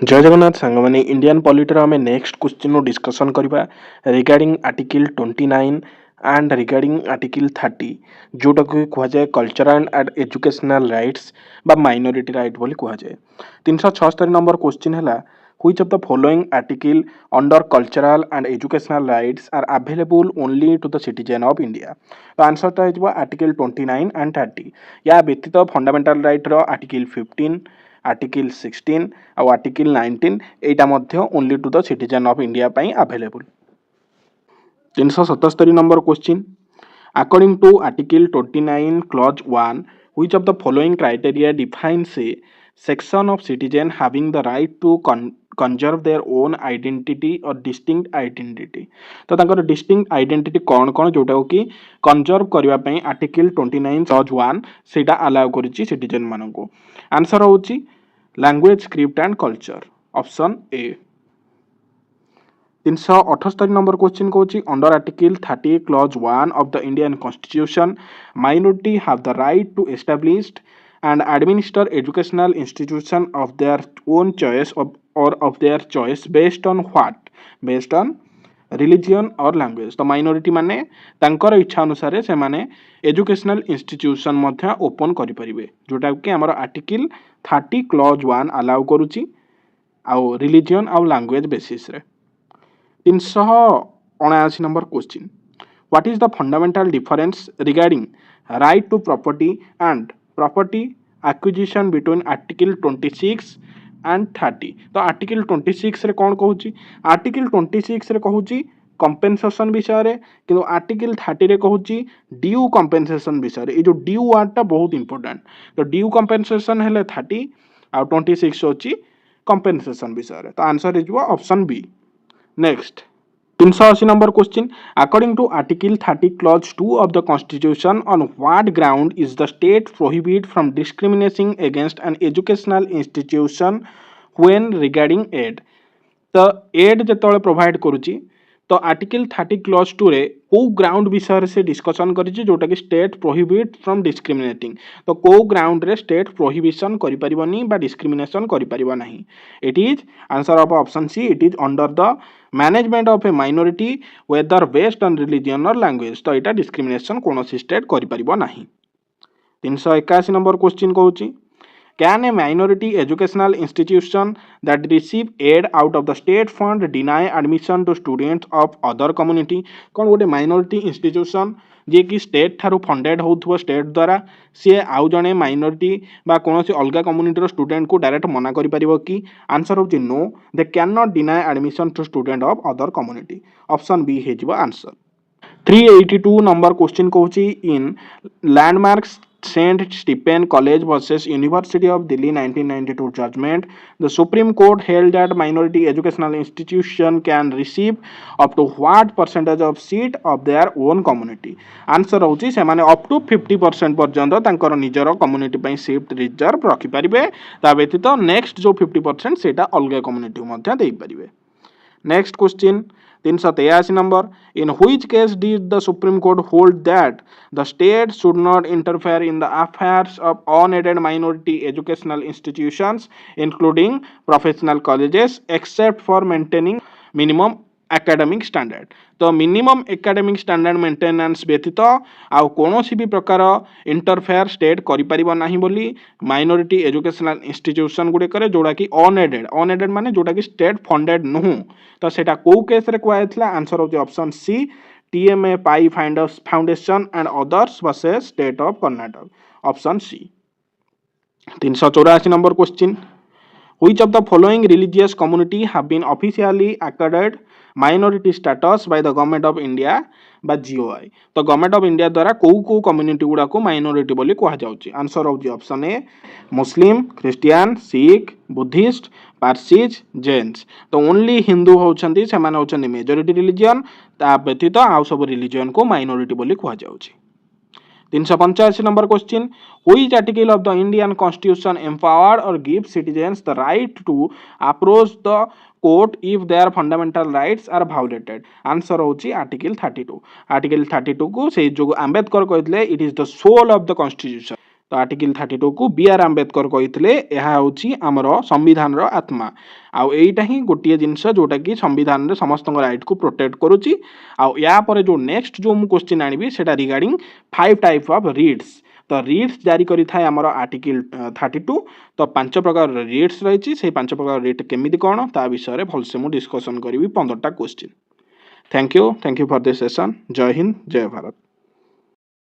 जय जगन्नाथ सांग मैंने इंडियन पॉलिटर आम नेक्स्ट क्वेश्चन डिस्कसन करबा regarding article 29 and regarding article 30 जोटा को कह जाए कल्चरल एंड एजुकेशनल राइट्स बा माइनॉरिटी राइट बोली कह जाए 376 नंबर क्वेश्चन है which of the following article under cultural and educational rights are available only to the citizen of India तो आंसर टा हो आर्टिकल 29 एंड 30 या व्यतीत फंडामेंटल राइट रो आर्टिकल 15 आर्टिकल 16 और आर्टिकल 19 एटा मध्य only to the citizen of India पई available 377 number question according to article 29 clause 1 which of the following criteria defines a section of citizen having the right to conserve their own identity or distinct identity तो तांकर distinct identity कौन कौन जोटा कि conserve करबा पई article 29 clause 1 सेटा allow करिछि सिटीजन मानको आंसर होछि language script and culture option A 378 number question कौन under article 30 clause 1 of the Indian constitution minority have the right to establish and administer educational institution of their own choice or of their choice based on what based on religion और language तो minority माने तांकर इच्छा अनुसार से माने educational institution मध्य open करि परिबे जोटा कि हमर आर्टिकल 30 क्लॉज 1 अलाउ करूची आउ रिलीजियन आउ लैंग्वेज बेसिस रे 379 number question what is the fundamental difference regarding right to property and property acquisition between article 26 and 30 तो आर्टिकल 26 रे कौन कहूची आर्टिकल 26 रे कहूची कंपेनसेशन विषय रे किंतु आर्टिकल 30 रे कहूची ड्यू कंपेनसेशन विषय रे ए जो ड्यू वर्ड टा बहुत इंपोर्टेंट तो ड्यू कंपेनसेशन हेले 30 आ 26 होची कंपेनसेशन विषय रे तो answer is option B next 380 number question according to article 30 clause 2 of the constitution on what ground is the state prohibit from discriminating against an educational institution when regarding aid तो aid जेतले provide करूची तो article 30 clause 2 रे को ground विषय से discussion करिछि जोटा कि स्टेट प्रोहिबिट फ्रॉम डिस्क्रिमिनेटिंग तो को ग्राउंड रे स्टेट प्रोहिबिशन करि परिबनी बा डिस्क्रिमिनेशन करि परिबा नाही it is answer of option C it is under the management of a minority whether based on religion और लैंग्वेज तो एटा डिस्क्रिमिनेशन कोनोसी स्टेट करि परिबो नाही 381 नंबर क्वेश्चन कहूची Can a minority educational institution that receive aid out of the state fund deny admission to students of other community कौन गोटे minority institution जे कि स्टेट ठारू फंडेड होउथबो स्टेट द्वारा सी आउ जणे माइनॉरिटी बा कोनोसी अलगा कम्युनिटी रो स्टूडेंट को डायरेक्ट मना करि परिबो कि आंसर होची no they can not deny admission to student of other community option B हेजिबो आंसर 382 नंबर क्वेश्चन कहूची in landmarks Saint Stephen College versus University of Delhi 1992 judgment, the Supreme Court held that minority educational institution can receive up to what percentage of seat of their own community. Answer होची से माने up to 50% पर्यंत तांकर निजर community पई seat reserve रखि परिबे ता व्यतीत नेक्स्ट जो 50% सेटा अलग कम्युनिटी मध्य देई परिबे next question 383 number in which case did the Supreme Court hold that the state should not interfere in the affairs of unaided minority educational institutions including professional colleges except for maintaining minimum academic standard तो minimum academic standard maintenance व्यतीत आउ कोनोसी भी प्रकार interfere state करि परिबो नाही बोली माइनॉरिटी एजुकेशनल इंस्टीट्यूशन गुडे करे जोड़ा कि अनएडेड माने जोड़ा कि स्टेट फंडेड नुहु तो सेटा को केस रे क्वाइथला answer of the option C TMA Pai foundation and others versus state of Karnataka option C 384 number question Which of the following religious community have been officially accorded minority status by the government of India बा GOI तो government of India द्वारा को community गुडा को minority बोली कहा जाउची answer of the option A Muslim Christian Sikh Buddhist Parsis Jains तो ओनली हिंदू होचंती से माने होचंती मेजॉरिटी रिलीजन ता व्यतीत आउ सब रिलीजन को माइनॉरिटी बोली कहा जाउची 385 number question which article of the Indian Constitution empowered or gives citizens the right to approach the court if their fundamental rights are violated answer होची आर्टिकल 32 को से जो अंबेडकर कहले it is the soul of the constitution तो article 32 को B R. Ambedkar कहिथिले एहा होची हमर संविधान रो आत्मा आउ एईटा ही गोटिए जिंस जोटा कि संविधान रे समस्त राइट को प्रोटेक्ट करूची आउ या परे जो नेक्स्ट जो मु क्वेश्चन आनिबी सेटा रिगार्डिंग 5 टाइप ऑफ रीड्स तो रीड्स जारी करी थाए हमर आर्टिकल 32 तो 5 प्रकार रीड्स रहिची से 5 प्रकार रीड केमिति कोन ता विषय रे भलसे मु डिस्कशन करिवि 15टा question thank you for this session Jai Hind जय भारत।